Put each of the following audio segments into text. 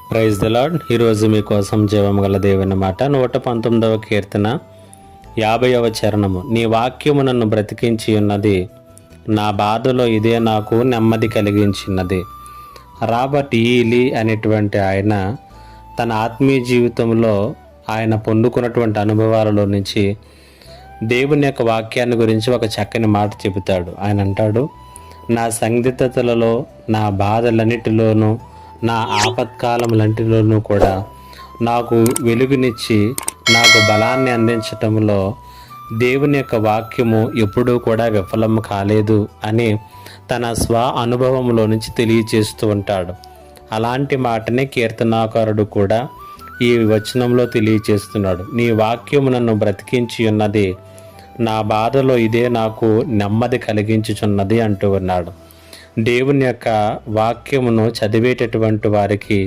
Praise the lord. ఈరోజు మీకోసం జీవం గల దేవుని మాట 119వ కీర్తన 50వ చరణము. నీ వాక్యము నన్ను బ్రతికించి ఉన్నది, నా బాధలో ఇదే నాకు నెమ్మది కలిగించినది. రాబర్ట్ ఈలీ అనేటువంటి ఆయన తన ఆత్మీయ జీవితంలో ఆయన పొందుకున్నటువంటి అనుభవాలలో నుంచి దేవుని యొక్క వాక్యాన్ని గురించి ఒక చక్కని మాట చెబుతాడు. ఆయన అంటాడు, నా సందిగ్ధతలలో, నా బాధలన్నిటిలోనూ, నా ఆపత్కాలములంటిలోనూ కూడా నాకు వెలుగునిచ్చి నాకు బలాన్ని అందించటంలో దేవుని యొక్క వాక్యము ఎప్పుడూ కూడా విఫలము కాలేదు అని తన స్వ అనుభవంలో నుంచి తెలియచేస్తూ ఉంటాడు. అలాంటి మాటనే కీర్తనాకారుడు కూడా ఈ వచనంలో తెలియచేస్తున్నాడు. నీ వాక్యము నన్ను బ్రతికించి ఉన్నది, నా బాధలో ఇదే నాకు నెమ్మది కలిగించుచున్నది అంటూ ఉన్నాడు. దేవుని యొక్క వాక్యమును చదివేటటువంటి వారికి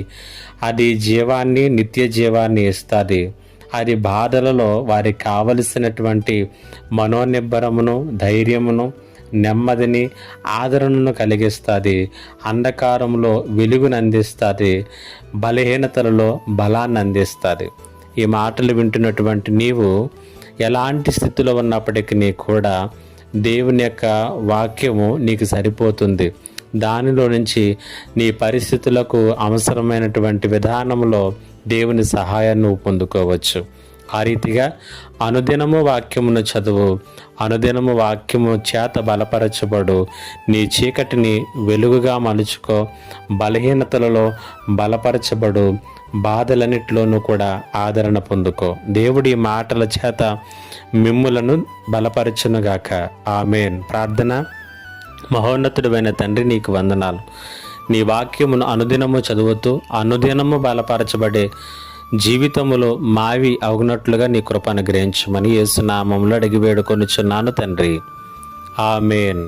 అది జీవాన్ని, నిత్య జీవాన్ని ఇస్తుంది. అది బాధలలో వారికి కావలసినటువంటి మనోనిబ్బరమును, ధైర్యమును, నెమ్మదిని, ఆదరణను కలిగిస్తుంది. అంధకారంలో వెలుగును అందిస్తుంది, బలహీనతలలో బలాన్ని అందిస్తుంది. ఈ మాటలు వింటున్నటువంటి నీవు ఎలాంటి స్థితిలో ఉన్నప్పటికీ కూడా దేవుని యొక్క వాక్యము నీకు సరిపోతుంది. దానిలో నుంచి నీ పరిస్థితులకు అవసరమైనటువంటి విధానంలో దేవుని సహాయాన్ని నువ్వు పొందుకోవచ్చు. ఆ రీతిగా అనుదినము వాక్యమును చదువు, అనుదినము వాక్యము చేత బలపరచబడు, నీ చీకటిని వెలుగుగా మలుచుకో, బలహీనతలలో బలపరచబడు, బాధలన్నిటిలోనూ కూడా ఆదరణ పొందుకో. దేవుడి మాటల చేత మిమ్ములను బలపరచునుగాక. ఆమేన్. ప్రార్థన. మహోన్నతుడైన తండ్రి, నీకు వందనాలు. నీ వాక్యమును అనుదినము చదువుతూ అనుదినము బలపరచబడే జీవితములో మావి అవునట్లుగా నీ కృప అనుగ్రహించమని యేసు నామములో అడిగి వేడుకొనుచున్నాను తండ్రి. ఆమేన్.